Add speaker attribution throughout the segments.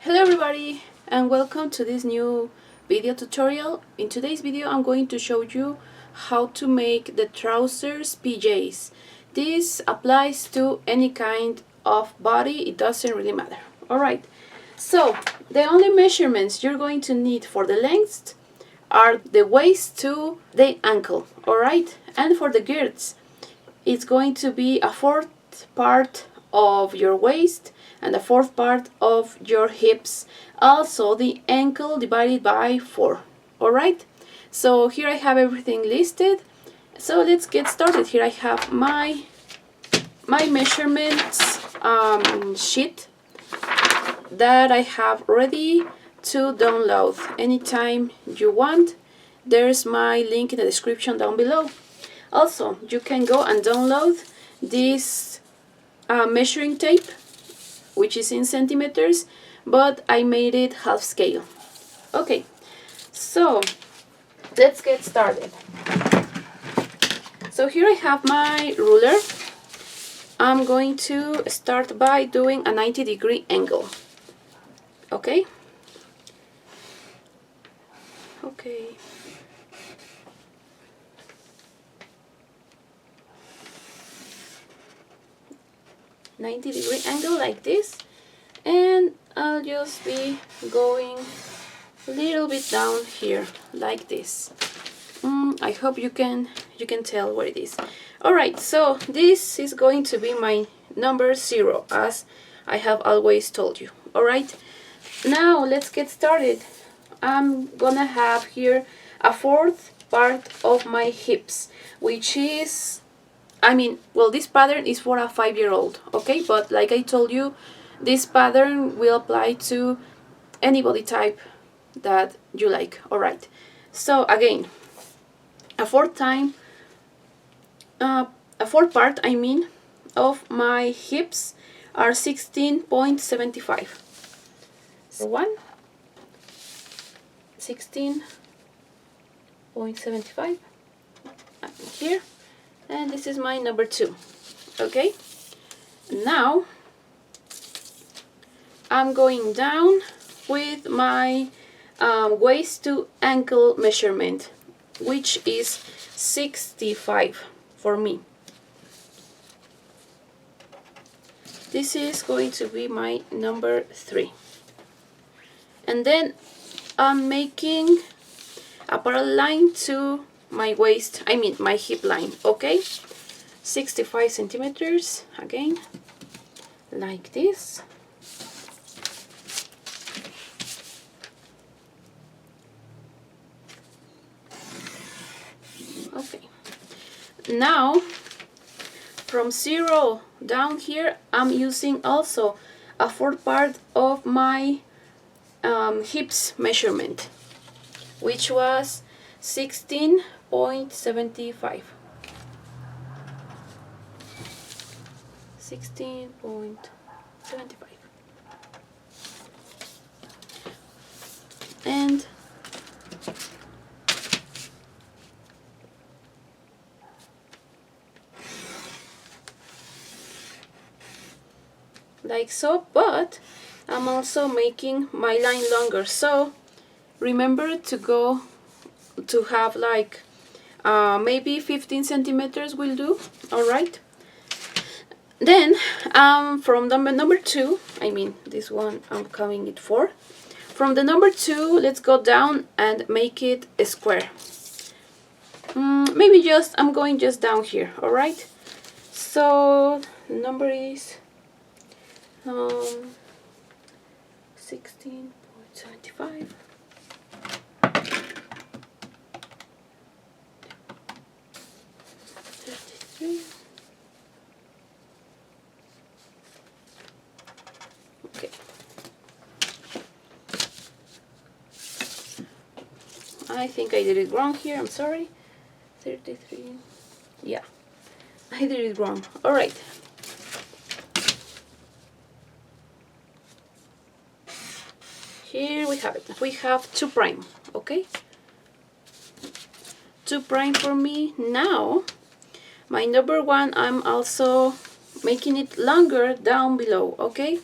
Speaker 1: Hello everybody and welcome to this new video tutorial. In today's video I'm going to show you how to make the trousers PJs. This applies to any kind of body, it doesn't really matter. Alright, so the only measurements you're going to need for the lengths are the waist to the ankle. Alright, and for the girths it's going to be a fourth part of your waist and the fourth part of your hips, also the ankle divided by 4. Alright, so here I have everything listed, so let's get started. Here I have my measurements sheet that I have ready to download anytime you want. There's my link in the description down below. Also, you can go and download this measuring tape, which is in centimeters, but I made it half scale. Okay, so let's get started. So here I have my ruler. I'm going to start by doing a 90-degree angle. Okay? Okay. .90-degree angle like this, and I'll just be going a little bit down here like this. I hope you can tell where it is. Alright, so this is going to be my number 0, as I have always told you. Alright, now let's get started. I'm gonna have here a fourth part of my hips, which is, this pattern is for a 5-year-old, okay? But like I told you, this pattern will apply to any body type that you like. Alright, so again, a fourth part, of my hips are 16.75. So 16.75 here. And this is my number 2. Okay, now I'm going down with my waist to ankle measurement, which is 65 for me. This is going to be my number 3. And then I'm making a parallel line to my waist, my hip line, okay? 65 centimeters, again, like this. Okay, now from 0 down here, I'm using also a fourth part of my hips measurement, which was 16.75. 16.75. And like so, but I'm also making my line longer, so remember to have like maybe 15 centimeters will do. Alright, then from number 2, this one I'm counting it 4. From the number 2, let's go down and make it a square. Maybe I'm going just down here. Alright, so the number is 16.75. Okay. I think I did it wrong here, I'm sorry. 33. Yeah, I did it wrong. Alright. Here we have it. We have 2 prime, okay? 2 prime for me. Now, my number 1, I'm also making it longer down below, okay?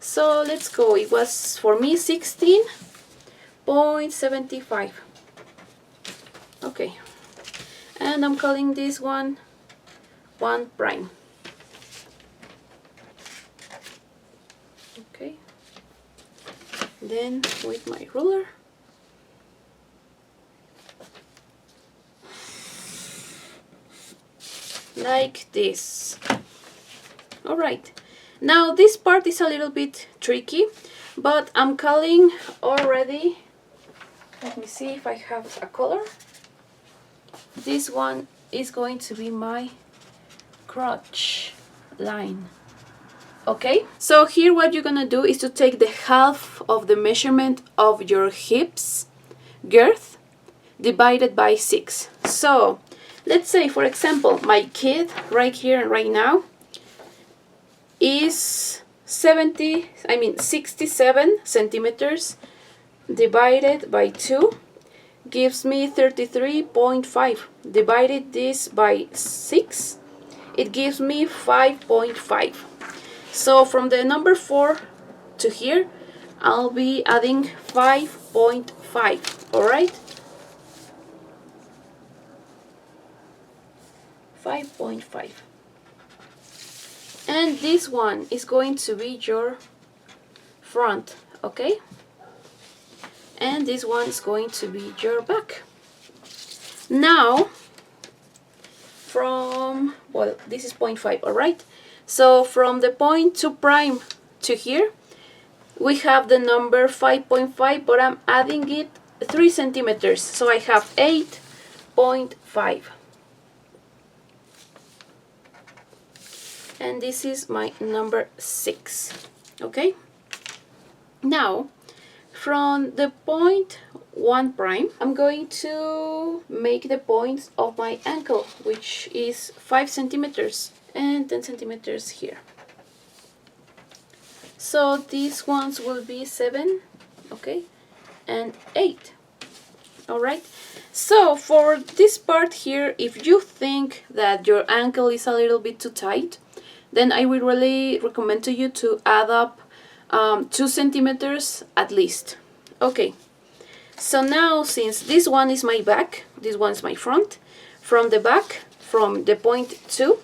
Speaker 1: So let's go. It was for me 16.75. Okay, and I'm calling this one 1 prime. Okay, then with my ruler, like this. All right, now this part is a little bit tricky, but I'm calling already. Let me see if I have a color. This one is going to be my crotch line. Okay, so here what you're gonna do is to take the half of the measurement of your hips girth divided by 6. So let's say, for example, my kid right here and right now is 67 centimeters divided by 2 gives me 33.5. Divided this by 6, it gives me 5.5. So from the number 4 to here, I'll be adding 5.5. All right, 5.5. And this one is going to be your front, okay? And this one is going to be your back. Now, from, well, this is 0.5, all right? So from the point 2 prime to here, we have the number 5.5, but I'm adding it 3 centimeters. So I have 8.5. And this is my number 6, okay? Now, from the point 1 prime, I'm going to make the points of my ankle, which is 5 centimeters and 10 centimeters here. So these ones will be 7, okay, and 8. All right. So for this part here, if you think that your ankle is a little bit too tight, then I would really recommend to you to add up 2 centimeters at least. Okay, so now since this one is my back, this one is my front, from the back, from the point 2,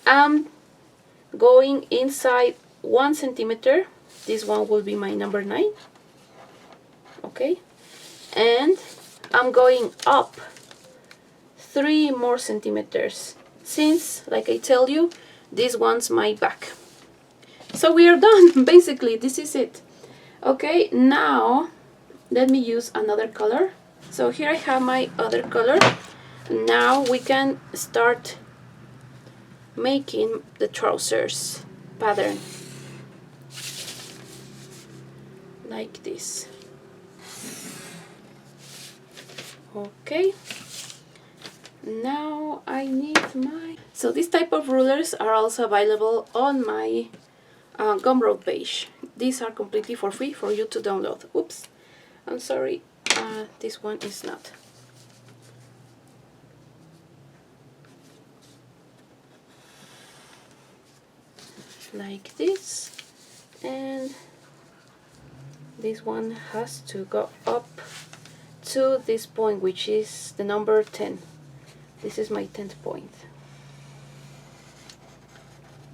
Speaker 1: I'm going inside 1 centimeter. This one will be my number 9. Okay, and I'm going up 3 more centimeters, since, like I tell you, this one's my back. So we are done. Basically, this is it. Okay, now let me use another color. So here I have my other color. Now we can start making the trousers pattern like this. Okay, now I need my... So this type of rulers are also available on my Gumroad page. These are completely for free for you to download. Oops, I'm sorry, this one is not. Like this, and this one has to go up to this point, which is the number 10. This is my 10th point,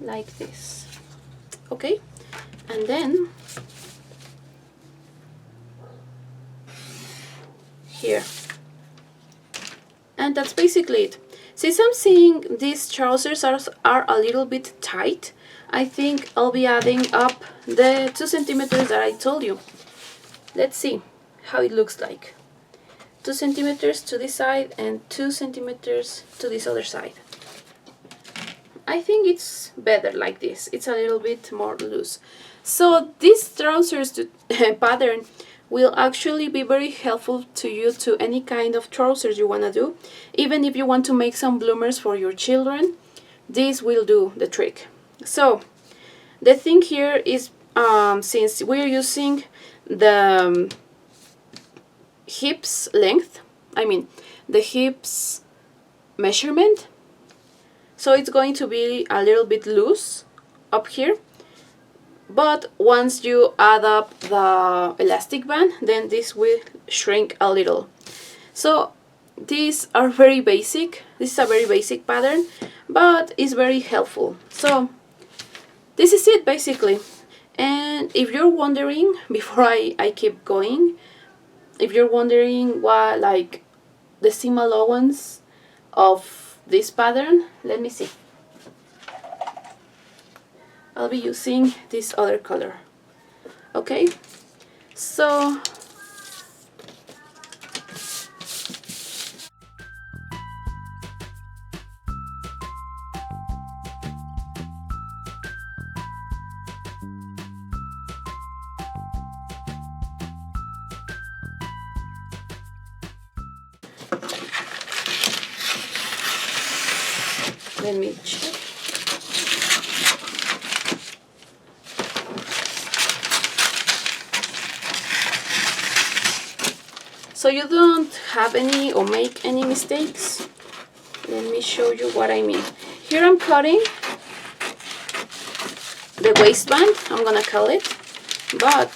Speaker 1: like this. Okay, and then here, and that's basically it. Since I'm seeing these trousers are a little bit tight, I think I'll be adding up the 2 centimeters that I told you. Let's see how it looks like. 2 centimeters to this side and 2 centimeters to this other side. I think it's better like this. It's a little bit more loose. So this trousers pattern will actually be very helpful to you to any kind of trousers you want to do. Even if you want to make some bloomers for your children, this will do the trick. So the thing here is, since we're using the hips length, I mean the hips measurement, so it's going to be a little bit loose up here. but once you add up the elastic band, then this will shrink a little. So these are very basic. This is a very basic pattern, but it's very helpful. So this is it basically. And if you're wondering, before I keep going, if you're wondering what like the seam allowance of this pattern, let me see. I'll be using this other color. Okay, so let me check. So you don't have any or make any mistakes. Let me show you what I mean. Here I'm cutting the waistband, I'm gonna call it, but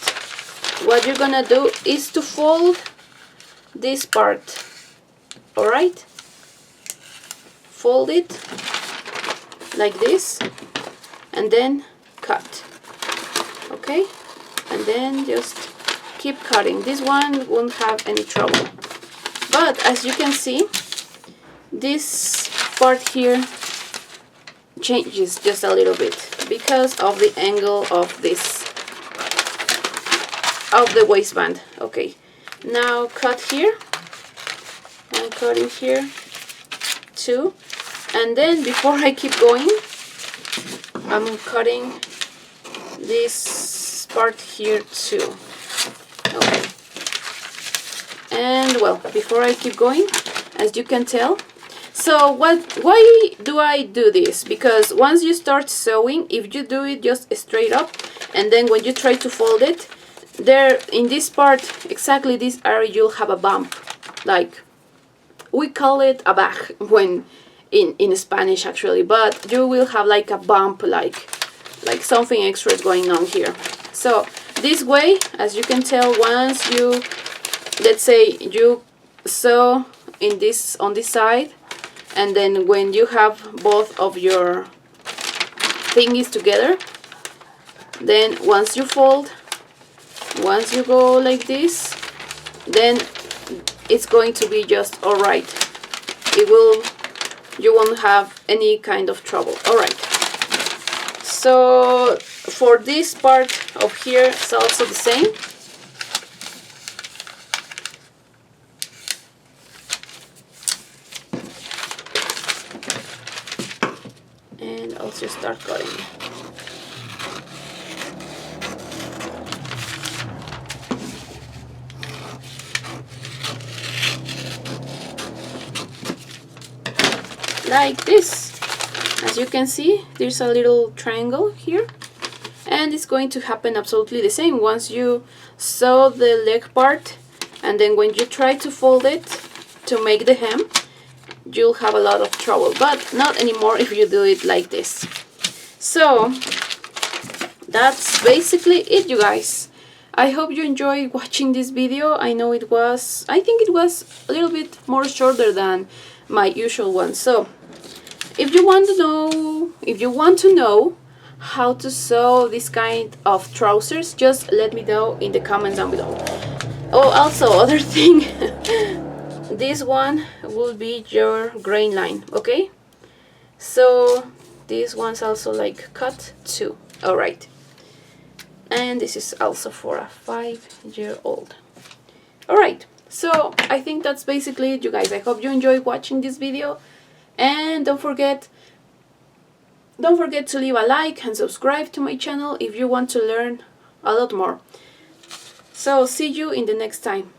Speaker 1: what you're gonna do is to fold this part, alright? Fold it like this and then cut, okay? And then just keep cutting. This one won't have any trouble, but as you can see, this part here changes just a little bit because of the angle of this, of the waistband. Okay, now cut here, I'm cutting here too, and then before I keep going, I'm cutting this part here too. Okay, and well, before I keep going, as you can tell, so why do I do this? Because once you start sewing, if you do it just straight up, and then when you try to fold it, there in this part, exactly this area, you'll have a bump. Like, we call it a bag when in Spanish actually, but you will have like a bump, like something extra is going on here. So this way, as you can tell, once you, let's say you sew in this, on this side, and then when you have both of your thingies together, then once you fold, once you go like this, then it's going to be just alright. It will, you won't have any kind of trouble. Alright, so for this part of here, it's also the same. And also start cutting. Like this. As you can see, there's a little triangle here, and it's going to happen absolutely the same once you sew the leg part, and then when you try to fold it to make the hem, you'll have a lot of trouble, but not anymore if you do it like this. So that's basically it, you guys. I hope you enjoyed watching this video. I know it was, I think it was a little bit more shorter than my usual one. So if you want to know how to sew this kind of trousers, just let me know in the comments down below. Oh, also, other thing, this one will be your grain line, okay? So this one's also like cut too. Alright, and this is also for a 5-year-old. Alright, so I think that's basically it, you guys. I hope you enjoyed watching this video, and don't forget to leave a like and subscribe to my channel if you want to learn a lot more. So see you in the next time.